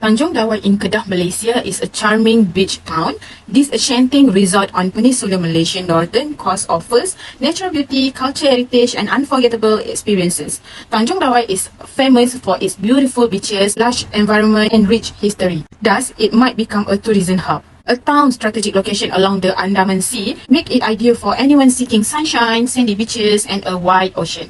Tanjong Dawai in Kedah, Malaysia is a charming beach town. This enchanting resort on Peninsula Malaysian northern coast offers natural beauty, cultural heritage and unforgettable experiences. Tanjong Dawai is famous for its beautiful beaches, lush environment and rich history. Thus, it might become a tourism hub. A town's strategic location along the Andaman Sea make it ideal for anyone seeking sunshine, sandy beaches and a wide ocean.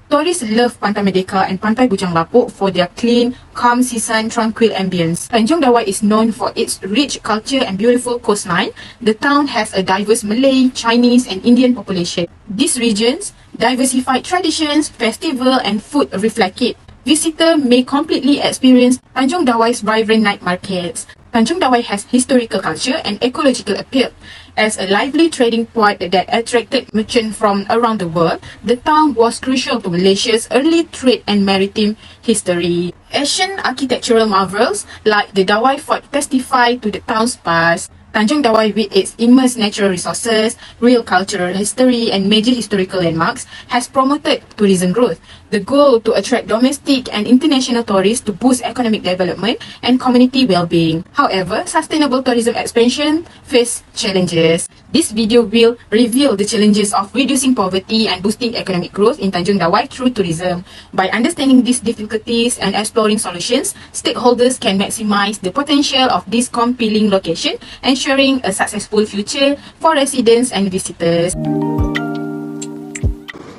Tourists love Pantai Merdeka and Pantai Bujang Lapuk for their clean, calm seaside, tranquil ambience. Tanjong Dawai is known for its rich culture and beautiful coastline. The town has a diverse Malay, Chinese and Indian population. These regions' diversified traditions, festival and food reflect it. Visitors may completely experience Tanjong Dawai's vibrant night markets. Tanjong Dawai has historical culture and ecological appeal. As a lively trading point that attracted merchants from around the world, the town was crucial to Malaysia's early trade and maritime history. Ancient architectural marvels like the Dawai Fort testify to the town's past. Tanjong Dawai, with its immense natural resources, real cultural history and major historical landmarks, has promoted tourism growth. The goal to attract domestic and international tourists to boost economic development and community well-being. However, sustainable tourism expansion face challenges. This video will reveal the challenges of reducing poverty and boosting economic growth in Tanjong Dawai through tourism. By understanding these difficulties and exploring solutions, stakeholders can maximize the potential of this compelling location, ensuring a successful future for residents and visitors.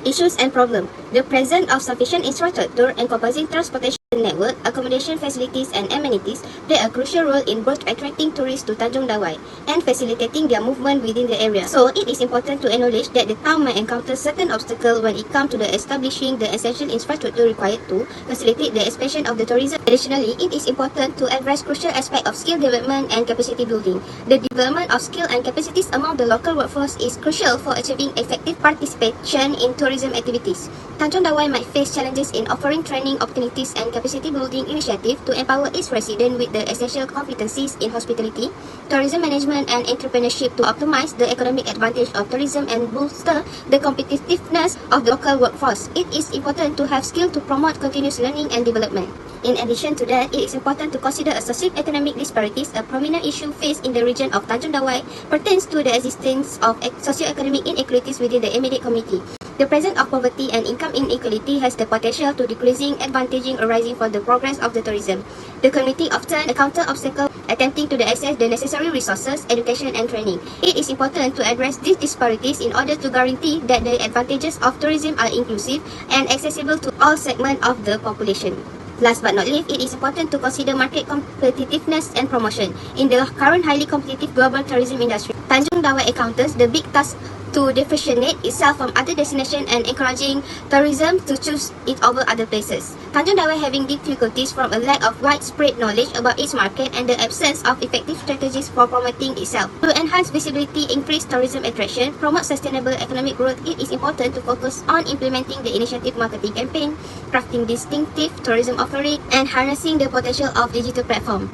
Issues and problem. The presence of sufficient infrastructure encompassing transportation network, accommodation facilities and amenities play a crucial role in both attracting tourists to Tanjong Dawai and facilitating their movement within the area. So, it is important to acknowledge that the town might encounter certain obstacles when it comes to the establishing the essential infrastructure required to facilitate the expansion of the tourism. Additionally, it is important to address crucial aspects of skill development and capacity building. The development of skill and capacities among the local workforce is crucial for achieving effective participation in tourism activities. Tanjong Dawai might face challenges in offering training opportunities and capacity building initiatives to empower its residents with the essential competencies in hospitality, tourism management and entrepreneurship to optimize the economic advantage of tourism and bolster the competitiveness of the local workforce. It is important to have skill to promote continuous learning and development. In addition to that, it is important to consider a socio-economic disparities. A prominent issue faced in the region of Tanjong Dawai pertains to the existence of socio-economic inequalities within the immediate community. The presence of poverty and income inequality has the potential to decreasing advantaging arising from the progress of the tourism. The community often encounter obstacles attempting to access the necessary resources, education and training. It is important to address these disparities in order to guarantee that the advantages of tourism are inclusive and accessible to all segments of the population. Last but not least, it is important to consider market competitiveness and promotion. In the current highly competitive global tourism industry, Tanjong Dawai encounters the big task to differentiate itself from other destinations and encouraging tourism to choose it over other places. Tanjong Dawai having difficulties from a lack of widespread knowledge about its market and the absence of effective strategies for promoting itself. To enhance visibility, increase tourism attraction, promote sustainable economic growth, it is important to focus on implementing the initiative marketing campaign, crafting distinctive tourism offering, and harnessing the potential of digital platform.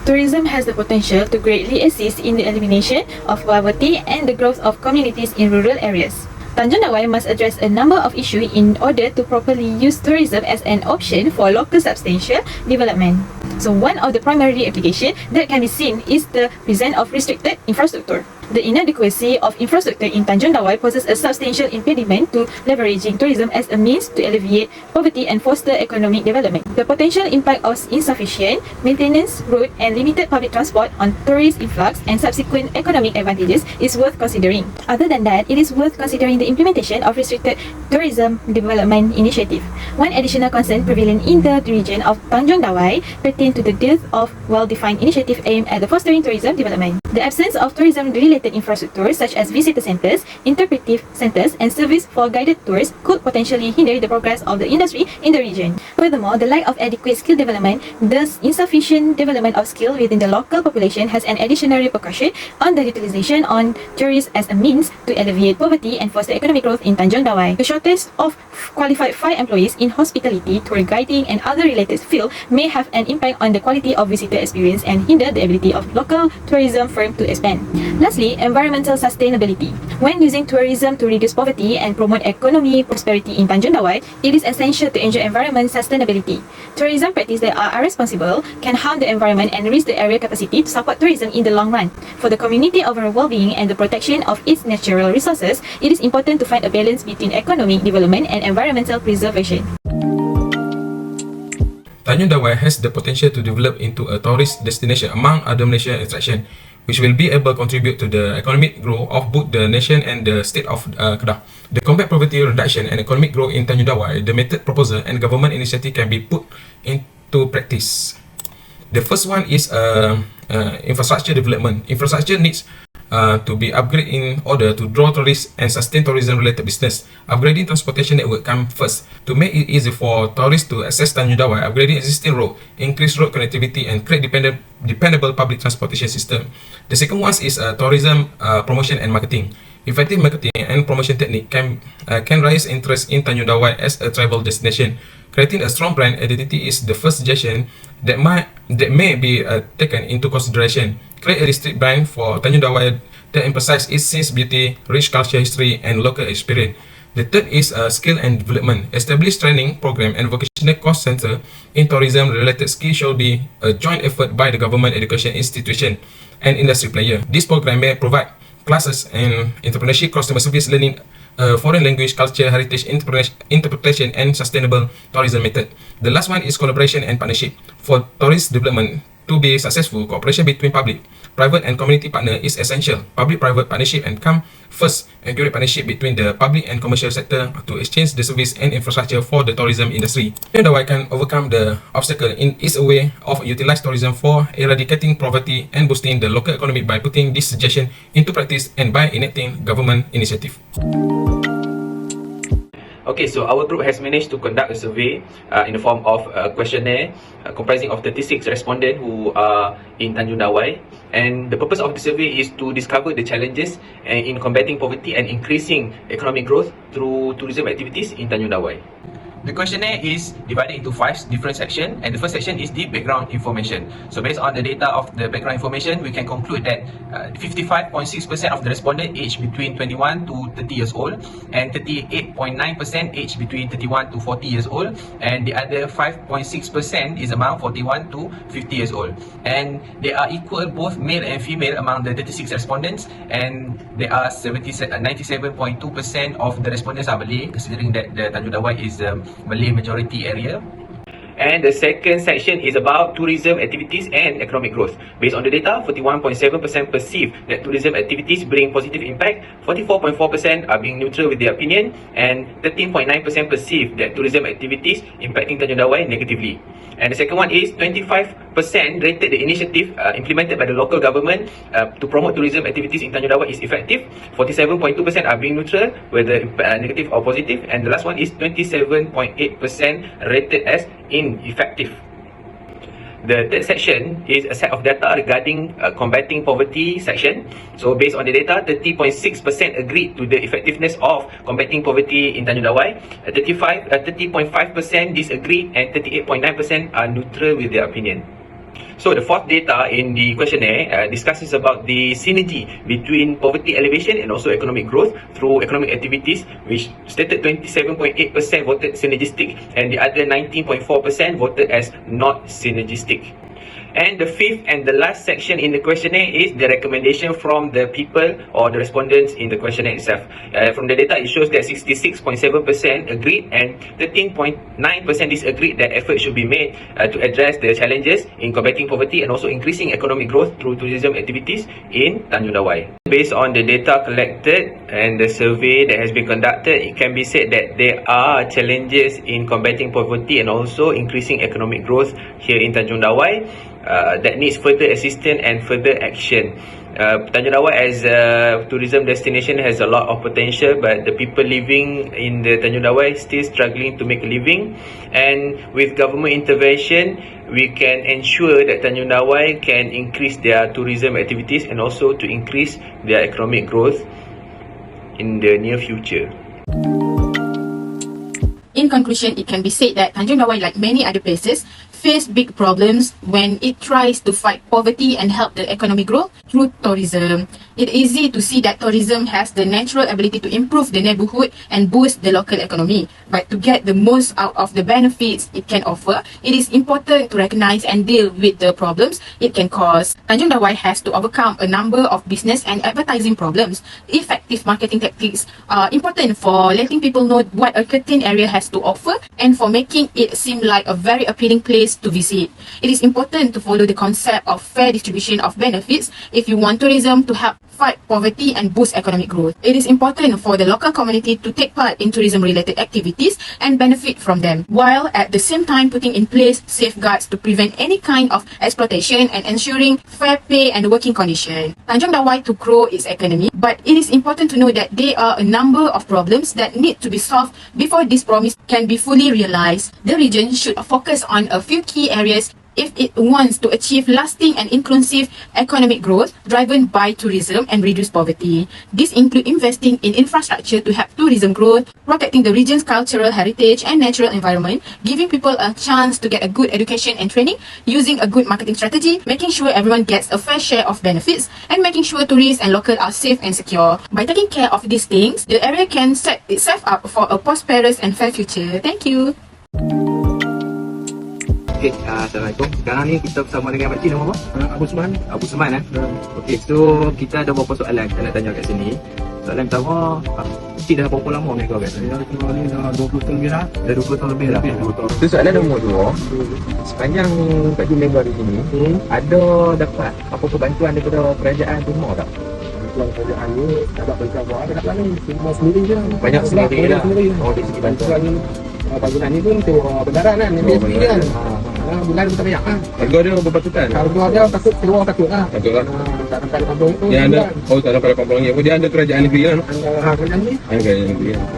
Tourism has the potential to greatly assist in the elimination of poverty and the growth of communities in rural areas. Tanjong Dawai must address a number of issues in order to properly use tourism as an option for local substantial development. So one of the primary applications that can be seen is the presence of restricted infrastructure. The inadequacy of infrastructure in Tanjong Dawai poses a substantial impediment to leveraging tourism as a means to alleviate poverty and foster economic development. The potential impact of insufficient maintenance, road and limited public transport on tourist influx and subsequent economic advantages is worth considering. Other than that, it is worth considering the implementation of restricted tourism development initiative. One additional concern prevalent in the region of Tanjong Dawai pertains to the dearth of well-defined initiative aimed at the fostering tourism development. The absence of tourism-related infrastructure such as visitor centers, interpretive centers, and service for guided tours could potentially hinder the progress of the industry in the region. Furthermore, the lack of adequate skill development, thus insufficient development of skill within the local population, has an additional repercussion on the utilization on tourists as a means to alleviate poverty and foster economic growth in Tanjong Dawai. The shortage of qualified fire employees in hospitality, tour guiding, and other related fields may have an impact on the quality of visitor experience and hinder the ability of local tourism firms to expand. Lastly, Secondly, environmental sustainability. When using tourism to reduce poverty and promote economic prosperity in Tanjung Dawai, it is essential to ensure environment sustainability. Tourism practices that are irresponsible can harm the environment and risk the area capacity to support tourism in the long run. For the community overall well-being and the protection of its natural resources, it is important to find a balance between economic development and environmental preservation. Tanjong Dawai has the potential to develop into a tourist destination among other Malaysian attractions, which will be able to contribute to the economic growth of both the nation and the state of Kedah. The combat poverty reduction and economic growth in Tanjong Dawai, the method proposal and government initiative can be put into practice. The first one is infrastructure development. Infrastructure needs to be upgraded in order to draw tourists and sustain tourism-related business. Upgrading transportation network comes first. To make it easy for tourists to access Tanjung Dawai, upgrading existing road, increase road connectivity and create dependable public transportation system. The second one is tourism promotion and marketing. Effective marketing and promotion technique can raise interest in Tanjung Dawai as a travel destination. Creating a strong brand identity is the first suggestion that may be taken into consideration. Create a distinct brand for Tanjung Dawai that emphasizes its scenic beauty, rich culture history, and local experience. The third is skill and development. Establish training program and vocational course center in tourism-related skills should be a joint effort by the government education institution and industry player. This program may provide classes in entrepreneurship, customer service, learning, foreign language, culture, heritage, interpretation, and sustainable tourism method. The last one is collaboration and partnership. For tourist development to be successful, cooperation between public, private, and community partner is essential. Public-private partnership and come first, encourage partnership between the public and commercial sector to exchange the service and infrastructure for the tourism industry. Tanjung Dawai can overcome the obstacle in its way of utilize tourism for eradicating poverty and boosting the local economy by putting this suggestion into practice and by enacting government initiative. Okay, so our group has managed to conduct a survey in the form of a questionnaire comprising of 36 respondents who are in Tanjung Dawai, and the purpose of the survey is to discover the challenges in combating poverty and increasing economic growth through tourism activities in Tanjung Dawai. The questionnaire is divided into 5 different sections, and the first section is the background information. So based on the data of the background information, we can conclude that 55.6% of the respondents aged between 21 to 30 years old, and 38.9% aged between 31 to 40 years old, and the other 5.6% is among 41 to 50 years old. And they are equal, both male and female, among the 36 respondents, and there are 97.2% of the respondents are Malay, considering that the Tanjung Dawai is Malay majority area. And the second section is about tourism activities and economic growth. Based on the data, 41.7% perceive that tourism activities bring positive impact, 44.4% are being neutral with their opinion, and 13.9% perceive that tourism activities impacting Tanjung Dawai negatively. And the second one is 25% rated the initiative implemented by the local government to promote tourism activities in Tanjung Dawai is effective. 47.2% are being neutral, whether negative or positive. And the last one is 27.8% rated as ineffective. The third section is a set of data regarding combating poverty section. So based on the data, 30.6% agreed to the effectiveness of combating poverty in Tanjung Dawai, 30.5% disagreed, and 38.9% are neutral with their opinion. So the fourth data in the questionnaire discusses about the synergy between poverty elevation and also economic growth through economic activities, which stated 27.8% voted synergistic and the other 19.4% voted as not synergistic. And the fifth and the last section in the questionnaire is the recommendation from the people or the respondents in the questionnaire itself. From the data, it shows that 66.7% agreed and 13.9% disagreed that effort should be made to address the challenges in combating poverty and also increasing economic growth through tourism activities in Tanjung Dawai. Based on the data collected and the survey that has been conducted, it can be said that there are challenges in combating poverty and also increasing economic growth here in Tanjung Dawai that needs further assistance and further action. Tanjung Dawai as a tourism destination has a lot of potential, but the people living in the Tanjung Dawai still struggling to make a living. And with government intervention, we can ensure that Tanjung Dawai can increase their tourism activities and also to increase their economic growth in the near future. In conclusion, it can be said that Tanjung Dawai, like many other places, face big problems when it tries to fight poverty and help the economic growth through tourism. It's easy to see that tourism has the natural ability to improve the neighborhood and boost the local economy. But to get the most out of the benefits it can offer, it is important to recognize and deal with the problems it can cause. Tanjong Dawai has to overcome a number of business and advertising problems. Effective marketing tactics are important for letting people know what a certain area has to offer and for making it seem like a very appealing place to visit. It is important to follow the concept of fair distribution of benefits if you want tourism to help fight poverty and boost economic growth. It is important for the local community to take part in tourism-related activities and benefit from them, while at the same time putting in place safeguards to prevent any kind of exploitation and ensuring fair pay and working conditions. Tanjong Dawai to grow its economy, but it is important to know that there are a number of problems that need to be solved before this promise can be fully realized. The region should focus on a few key areas if it wants to achieve lasting and inclusive economic growth driven by tourism and reduce poverty. This includes investing in infrastructure to help tourism growth, protecting the region's cultural heritage and natural environment, giving people a chance to get a good education and training, using a good marketing strategy, making sure everyone gets a fair share of benefits, and making sure tourists and locals are safe and secure. By taking care of these things, the area can set itself up for a prosperous and fair future. Thank you. Okay, Assalamualaikum. Sekarang ni kita bersama dengan Makcik, nama apa? Abu Suman. Abu Suman Okay, so kita ada beberapa soalan kita nak tanya kat sini. Soalan pertama, Makcik dah berapa lama berniaga kat sini? Saya ni dah 20 tahun lebih dah. Dah 20 tahun lebih dah. 20 tahun. So soalan nombor 2, sepanjang Kak Jun berniaga di sini, ada dapat apa-apa bantuan daripada kerajaan rumah tak? Bantuan kerajaan ni dapat bantuan buat ada kat sana ni. Semua sendiri je. Banyak sendiri lah. Oh, dari segi bantuan. Bantuan ni pun untuk bendaran kan. Dia sendiri kan. Bulan pun tak banyak kan. Harga dia berpatutan? Harga dia takut keluar takut lah. Takut lah. Tak sampai kampung itu. Dia ada, oh tak sampai kampung lagi. Dia ada kerajaan negeri lah. Kerajaan ni. Kerajaan negeri lah.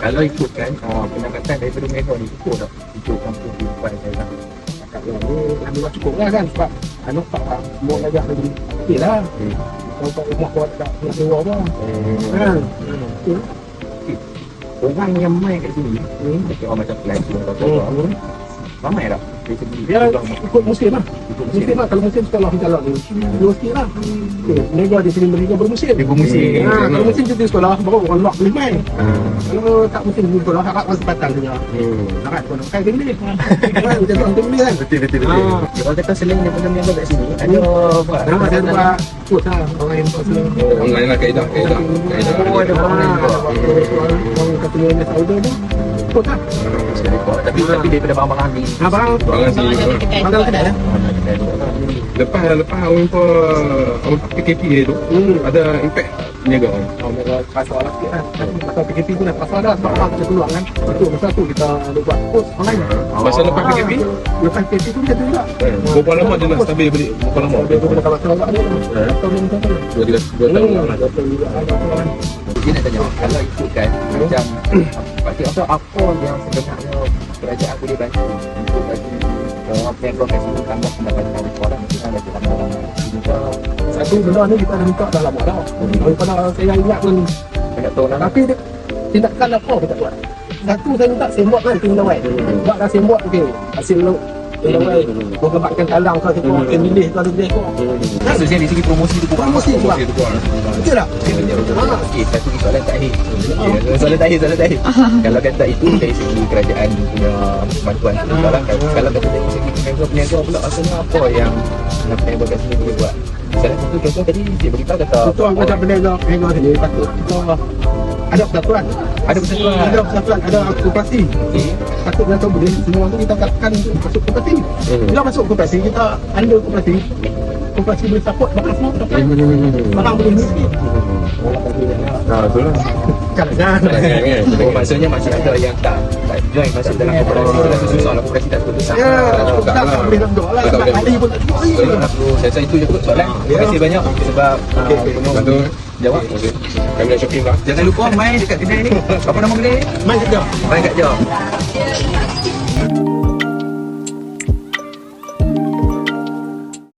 Kalau ikutkan pendapatan daripada mereka ni cukup tak? Ikut kampung kehidupan saya tak? Cakap ni alhamdulillah cukup lah kan. Sebab anak tak semua gajah lagi. Okey lah. Kalau rumah kau tak nak sewa apa. Kan. Orang yang main kat sini orang macam pelajar atau ramai tak? Dia ikut musim lah. Musim lah. Kalau musim sekolah jalan ni universiti lah. Mereka di sini mereka bermusim. Dia bermusim. Kalau musim cuti sekolah baru orang luar boleh main. Kalau tak musim cuti sekolah harap kesempatan punya. Harap kau nak pakai benda. Macam tu untuk beli kan. Betul. Kalau kata selain daripada mereka kat sini ada apa? Ada buat kurs lah. Orang yang buat selain. Online lah kaedah. Oh, ada online juga. Orang katanya ni Saudi tu. Kurs lah. Tapi daripada barang-barang ni. Barang kedai lah. Lepas orang PKP tu ada impact niaga orang. Mereka pasal lah sikit kan. Pasal PKP tu dah pasal dah. Sebab orang kita keluar kan. Betul, masa tu kita buat kurs online. Masa lepas PKP? Lepas PKP tu macam tu juga. Berapa lama dia nak stabil balik? Berapa lama? Dia kalau Sarawak ni tahun 2 tahun lah. Dia nak tanya, kalau ikutkan macam Pakcik rasa apa yang sebenarnya kerajaan boleh bantu untuk bagi orang peniaga kat sini tambah pendapatan orang mungkin ada tambah orang. Satu benda ni kita dah minta dah lama dah. Daripada saya ingat pun Banyak tahun lah. tapi tindakan apa kita buat. Satu saya minta sembot kan Tanjong Dawai. Buat dah sembot okey. Hasil laut Tanjong Dawai. Mengembangkan talang ke kita akan milih tu ada kedai kau. Maksudnya dari segi promosi tu kurang. Promosi tu kurang. Betul tak? Okey, satu soalan terakhir. Soalan terakhir. Kalau kata itu dari segi kerajaan punya bantuan sekarang, kalau kata dari segi peniaga pula rasanya apa yang peniaga kat sini boleh buat? Salah satu contoh tadi dia beritahu kata Betul macam peniaga sini patut kita ada persatuan. Ada koperasi. Patut kita boleh semua tu kita katakan untuk masuk koperasi. Bila masuk koperasi kita under koperasi boleh support barang semua dapat. Barang boleh miskin. Betul lah. Jangan. maksudnya masih ada yang tak join masuk dalam koperasi tu rasa susah lah, koperasi tak betul-betul Ya, kita tak boleh nak doa lah. Ada pun tak boleh. Saya rasa itu je kot soalan. Terima kasih banyak sebab Bantu jawab. kami nak shopping lah. Jangan lupa main dekat kedai ni. Apa nama kedai ni? Main kerja. Main kat Johor.